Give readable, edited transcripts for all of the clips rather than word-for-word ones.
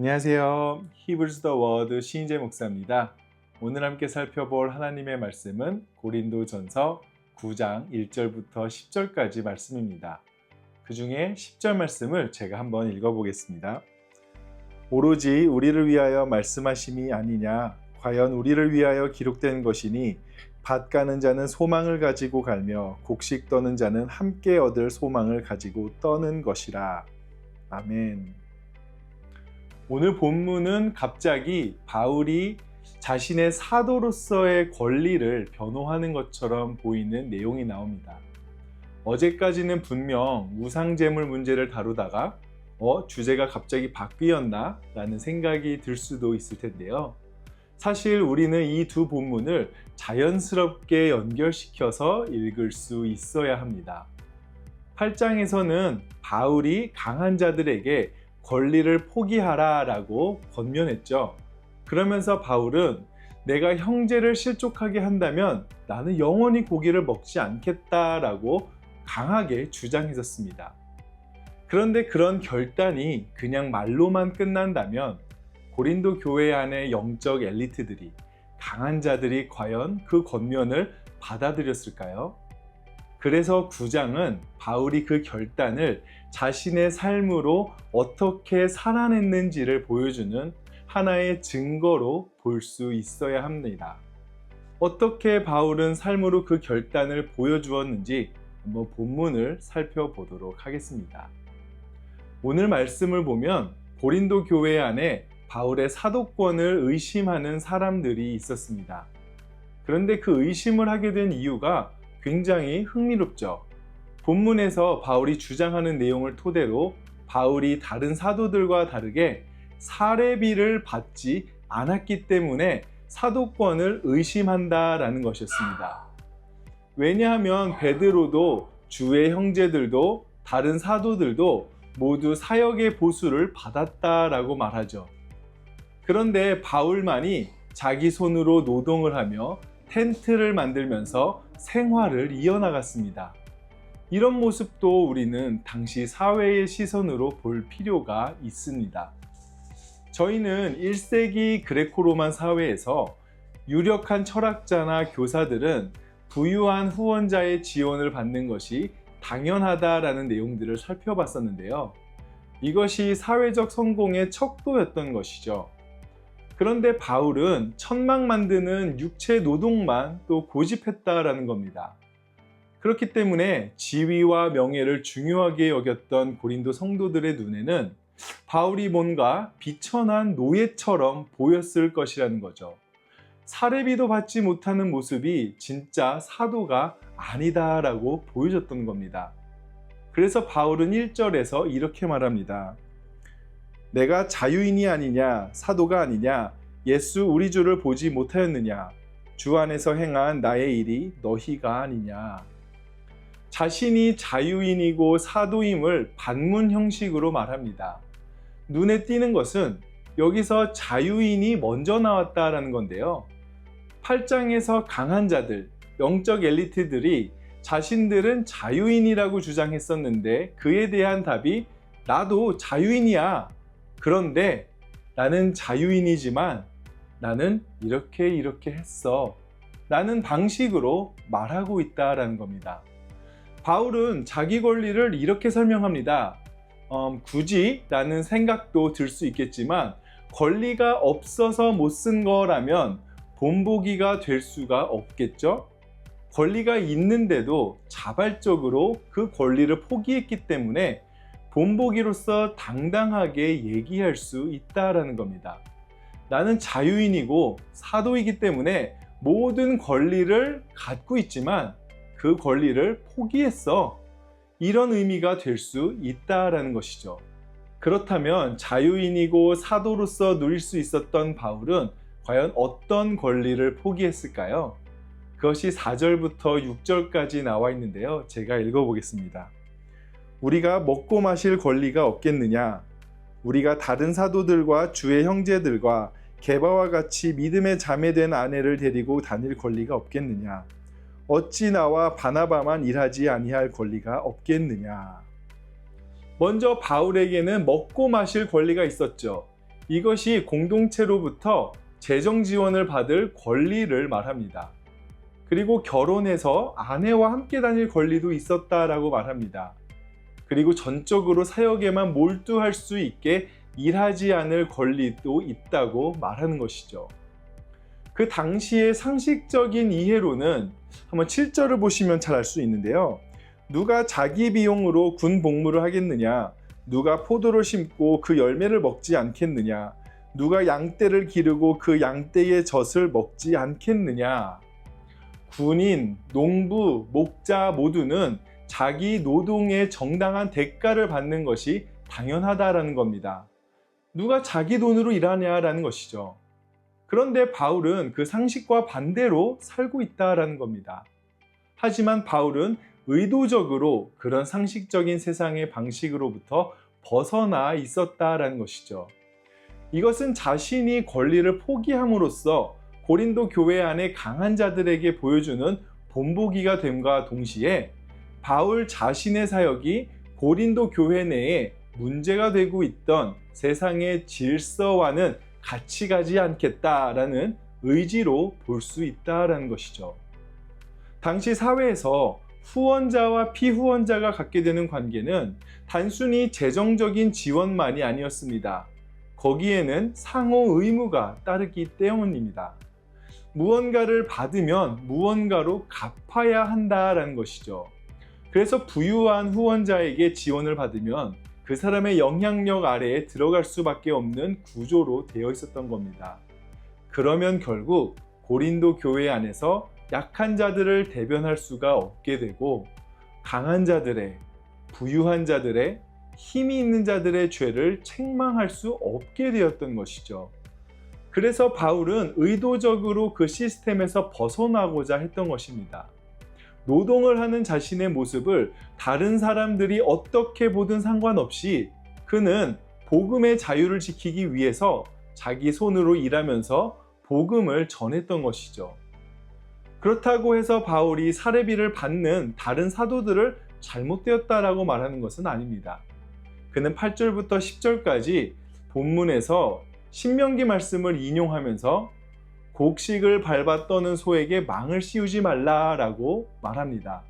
안녕하세요. 히브리서 더 워드 신희재 목사입니다. 오늘 함께 살펴볼 하나님의 말씀은 고린도전서 9장 1절부터 10절까지 말씀입니다. 그 중에 10절 말씀을 제가 한번 읽어보겠습니다. 오로지 우리를 위하여 말씀하심이 아니냐, 과연 우리를 위하여 기록된 것이니 밭 가는 자는 소망을 가지고 갈며 곡식 떠는 자는 함께 얻을 소망을 가지고 떠는 것이라. 아멘. 오늘 본문은 갑자기 바울이 자신의 사도로서의 권리를 변호하는 것처럼 보이는 내용이 나옵니다. 어제까지는 분명 우상제물 문제를 다루다가 주제가 갑자기 바뀌었나? 라는 생각이 들 수도 있을 텐데요. 사실 우리는 이 두 본문을 자연스럽게 연결시켜서 읽을 수 있어야 합니다. 8장에서는 바울이 강한 자들에게 권리를 포기하라 라고 권면했죠. 그러면서 바울은 내가 형제를 실족하게 한다면 나는 영원히 고기를 먹지 않겠다라고 강하게 주장했었습니다. 그런데 그런 결단이 그냥 말로만 끝난다면 고린도 교회 안의 영적 엘리트들이, 강한 자들이 과연 그 권면을 받아들였을까요? 그래서 9장은 바울이 그 결단을 자신의 삶으로 어떻게 살아냈는지를 보여주는 하나의 증거로 볼 수 있어야 합니다. 어떻게 바울은 삶으로 그 결단을 보여주었는지 한번 본문을 살펴보도록 하겠습니다. 오늘 말씀을 보면 고린도 교회 안에 바울의 사도권을 의심하는 사람들이 있었습니다. 그런데 그 의심을 하게 된 이유가 굉장히 흥미롭죠. 본문에서 바울이 주장하는 내용을 토대로 바울이 다른 사도들과 다르게 사례비를 받지 않았기 때문에 사도권을 의심한다라는 것이었습니다. 왜냐하면 베드로도 주의 형제들도 다른 사도들도 모두 사역의 보수를 받았다라고 말하죠. 그런데 바울만이 자기 손으로 노동을 하며 텐트를 만들면서 생활을 이어나갔습니다. 이런 모습도 우리는 당시 사회의 시선으로 볼 필요가 있습니다. 저희는 1세기 그레코로만 사회에서 유력한 철학자나 교사들은 부유한 후원자의 지원을 받는 것이 당연하다라는 내용들을 살펴봤었는데요. 이것이 사회적 성공의 척도였던 것이죠. 그런데 바울은 천막 만드는 육체 노동만 또 고집했다라는 겁니다. 그렇기 때문에 지위와 명예를 중요하게 여겼던 고린도 성도들의 눈에는 바울이 뭔가 비천한 노예처럼 보였을 것이라는 거죠. 사례비도 받지 못하는 모습이 진짜 사도가 아니다라고 보여줬던 겁니다. 그래서 바울은 1절에서 이렇게 말합니다. 내가 자유인이 아니냐, 사도가 아니냐, 예수 우리 주를 보지 못하였느냐, 주 안에서 행한 나의 일이 너희가 아니냐. 자신이 자유인이고 사도임을 반문 형식으로 말합니다. 눈에 띄는 것은 여기서 자유인이 먼저 나왔다라는 건데요. 8장에서 강한 자들, 영적 엘리트들이 자신들은 자유인이라고 주장했었는데 그에 대한 답이 나도 자유인이야. 그런데 나는 자유인이지만 나는 이렇게 했어. 라는 방식으로 말하고 있다라는 겁니다. 바울은 자기 권리를 이렇게 설명합니다. 굳이 라는 생각도 들 수 있겠지만 권리가 없어서 못 쓴 거라면 본보기가 될 수가 없겠죠? 권리가 있는데도 자발적으로 그 권리를 포기했기 때문에 본보기로서 당당하게 얘기할 수 있다라는 겁니다. 나는 자유인이고 사도이기 때문에 모든 권리를 갖고 있지만 그 권리를 포기했어. 이런 의미가 될 수 있다라는 것이죠. 그렇다면 자유인이고 사도로서 누릴 수 있었던 바울은 과연 어떤 권리를 포기했을까요? 그것이 4절부터 6절까지 나와 있는데요. 제가 읽어보겠습니다. 우리가 먹고 마실 권리가 없겠느냐? 우리가 다른 사도들과 주의 형제들과 게바와 같이 믿음의 자매된 아내를 데리고 다닐 권리가 없겠느냐? 어찌 나와 바나바만 일하지 아니할 권리가 없겠느냐? 먼저 바울에게는 먹고 마실 권리가 있었죠. 이것이 공동체로부터 재정 지원을 받을 권리를 말합니다. 그리고 결혼해서 아내와 함께 다닐 권리도 있었다라고 말합니다. 그리고 전적으로 사역에만 몰두할 수 있게 일하지 않을 권리도 있다고 말하는 것이죠. 그 당시의 상식적인 이해로는 한번 7절을 보시면 잘 알 수 있는데요. 누가 자기 비용으로 군 복무를 하겠느냐? 누가 포도를 심고 그 열매를 먹지 않겠느냐? 누가 양떼를 기르고 그 양떼의 젖을 먹지 않겠느냐? 군인, 농부, 목자 모두는 자기 노동의 정당한 대가를 받는 것이 당연하다라는 겁니다. 누가 자기 돈으로 일하냐라는 것이죠. 그런데 바울은 그 상식과 반대로 살고 있다라는 겁니다. 하지만 바울은 의도적으로 그런 상식적인 세상의 방식으로부터 벗어나 있었다라는 것이죠. 이것은 자신이 권리를 포기함으로써 고린도 교회 안에 강한 자들에게 보여주는 본보기가 됨과 동시에 바울 자신의 사역이 고린도 교회 내에 문제가 되고 있던 세상의 질서와는 같이 가지 않겠다라는 의지로 볼 수 있다라는 것이죠. 당시 사회에서 후원자와 피후원자가 갖게 되는 관계는 단순히 재정적인 지원만이 아니었습니다. 거기에는 상호 의무가 따르기 때문입니다. 무언가를 받으면 무언가로 갚아야 한다라는 것이죠. 그래서 부유한 후원자에게 지원을 받으면 그 사람의 영향력 아래에 들어갈 수밖에 없는 구조로 되어 있었던 겁니다. 그러면 결국 고린도 교회 안에서 약한 자들을 대변할 수가 없게 되고 강한 자들의, 부유한 자들의, 힘이 있는 자들의 죄를 책망할 수 없게 되었던 것이죠. 그래서 바울은 의도적으로 그 시스템에서 벗어나고자 했던 것입니다. 노동을 하는 자신의 모습을 다른 사람들이 어떻게 보든 상관없이 그는 복음의 자유를 지키기 위해서 자기 손으로 일하면서 복음을 전했던 것이죠. 그렇다고 해서 바울이 사례비를 받는 다른 사도들을 잘못되었다라고 말하는 것은 아닙니다. 그는 8절부터 10절까지 본문에서 신명기 말씀을 인용하면서 곡식을 밟아 떠는 소에게 망을 씌우지 말라라고 말합니다.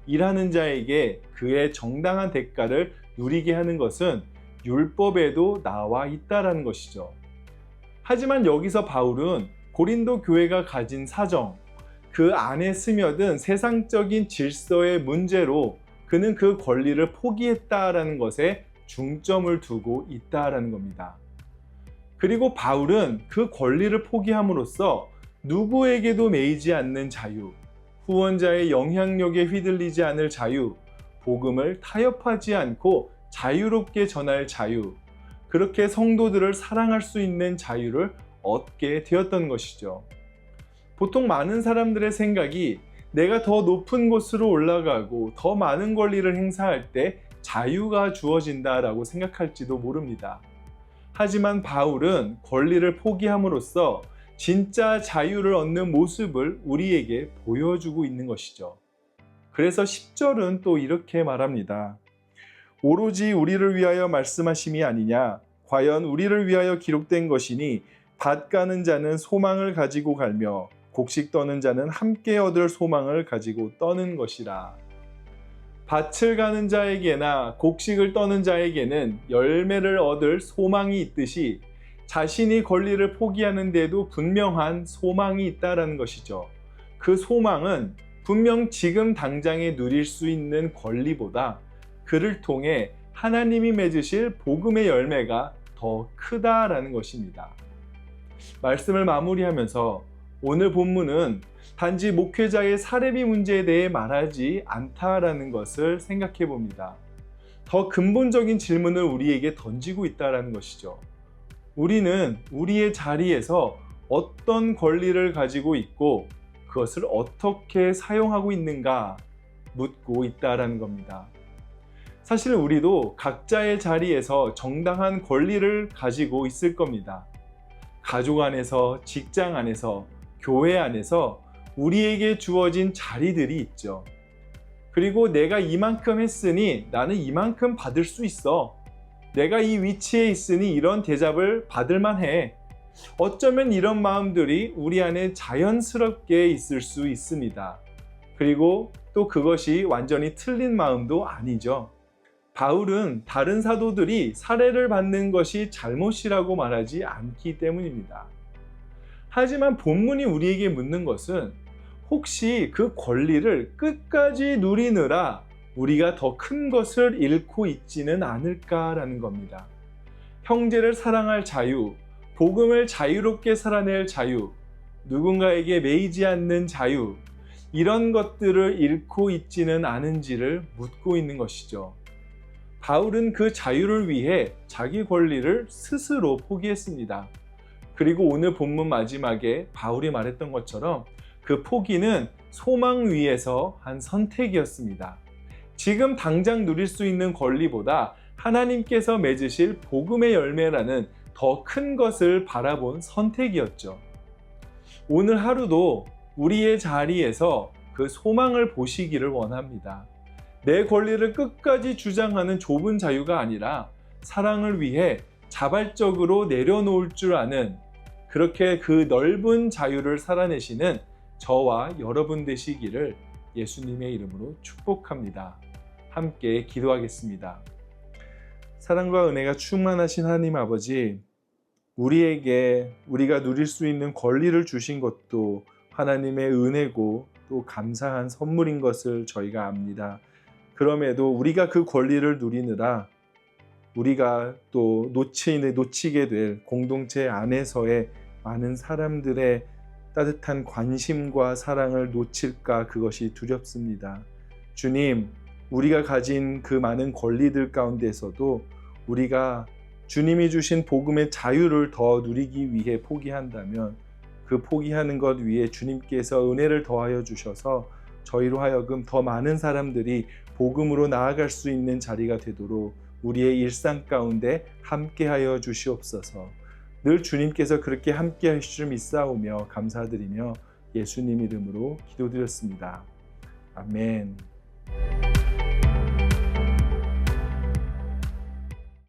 일하는 자에게 그의 정당한 대가를 누리게 하는 것은 율법에도 나와 있다라는 것이죠. 하지만 여기서 바울은 고린도 교회가 가진 사정, 그 안에 스며든 세상적인 질서의 문제로 그는 그 권리를 포기했다라는 것에 중점을 두고 있다라는 겁니다. 그리고 바울은 그 권리를 포기함으로써 누구에게도 매이지 않는 자유, 후원자의 영향력에 휘둘리지 않을 자유, 복음을 타협하지 않고 자유롭게 전할 자유, 그렇게 성도들을 사랑할 수 있는 자유를 얻게 되었던 것이죠. 보통 많은 사람들의 생각이 내가 더 높은 곳으로 올라가고 더 많은 권리를 행사할 때 자유가 주어진다라고 생각할지도 모릅니다. 하지만 바울은 권리를 포기함으로써 진짜 자유를 얻는 모습을 우리에게 보여주고 있는 것이죠. 그래서 10절은 또 이렇게 말합니다. 오로지 우리를 위하여 말씀하심이 아니냐? 과연 우리를 위하여 기록된 것이니 밭 가는 자는 소망을 가지고 갈며 곡식 떠는 자는 함께 얻을 소망을 가지고 떠는 것이라. 밭을 가는 자에게나 곡식을 떠는 자에게는 열매를 얻을 소망이 있듯이 자신이 권리를 포기하는데도 분명한 소망이 있다는 것이죠. 그 소망은 분명 지금 당장에 누릴 수 있는 권리보다 그를 통해 하나님이 맺으실 복음의 열매가 더 크다라는 것입니다. 말씀을 마무리하면서 오늘 본문은 단지 목회자의 사례비 문제에 대해 말하지 않다라는 것을 생각해 봅니다. 더 근본적인 질문을 우리에게 던지고 있다는 것이죠. 우리는 우리의 자리에서 어떤 권리를 가지고 있고 그것을 어떻게 사용하고 있는가 묻고 있다는 겁니다. 사실 우리도 각자의 자리에서 정당한 권리를 가지고 있을 겁니다. 가족 안에서, 직장 안에서, 교회 안에서 우리에게 주어진 자리들이 있죠. 그리고 내가 이만큼 했으니 나는 이만큼 받을 수 있어. 내가 이 위치에 있으니 이런 대접을 받을 만해. 어쩌면 이런 마음들이 우리 안에 자연스럽게 있을 수 있습니다. 그리고 또 그것이 완전히 틀린 마음도 아니죠. 바울은 다른 사도들이 살해를 받는 것이 잘못이라고 말하지 않기 때문입니다. 하지만 본문이 우리에게 묻는 것은 혹시 그 권리를 끝까지 누리느라 우리가 더 큰 것을 잃고 있지는 않을까라는 겁니다. 형제를 사랑할 자유, 복음을 자유롭게 살아낼 자유, 누군가에게 매이지 않는 자유, 이런 것들을 잃고 있지는 않은지를 묻고 있는 것이죠. 바울은 그 자유를 위해 자기 권리를 스스로 포기했습니다. 그리고 오늘 본문 마지막에 바울이 말했던 것처럼 그 포기는 소망 위에서 한 선택이었습니다. 지금 당장 누릴 수 있는 권리보다 하나님께서 맺으실 복음의 열매라는 더 큰 것을 바라본 선택이었죠. 오늘 하루도 우리의 자리에서 그 소망을 보시기를 원합니다. 내 권리를 끝까지 주장하는 좁은 자유가 아니라 사랑을 위해 자발적으로 내려놓을 줄 아는 그렇게 그 넓은 자유를 살아내시는 저와 여러분 되시기를 예수님의 이름으로 축복합니다. 함께 기도하겠습니다. 사랑과 은혜가 충만하신 하나님 아버지, 우리에게 우리가 누릴 수 있는 권리를 주신 것도 하나님의 은혜고 또 감사한 선물인 것을 저희가 압니다. 그럼에도 우리가 그 권리를 누리느라 우리가 또 놓치게 될 공동체 안에서의 많은 사람들의 따뜻한 관심과 사랑을 놓칠까 그것이 두렵습니다. 주님, 우리가 가진 그 많은 권리들 가운데서도 우리가 주님이 주신 복음의 자유를 더 누리기 위해 포기한다면 그 포기하는 것 위에 주님께서 은혜를 더하여 주셔서 저희로 하여금 더 많은 사람들이 복음으로 나아갈 수 있는 자리가 되도록 우리의 일상 가운데 함께하여 주시옵소서. 늘 주님께서 그렇게 함께하실 줄 믿사오며 감사드리며 예수님 이름으로 기도드렸습니다. 아멘.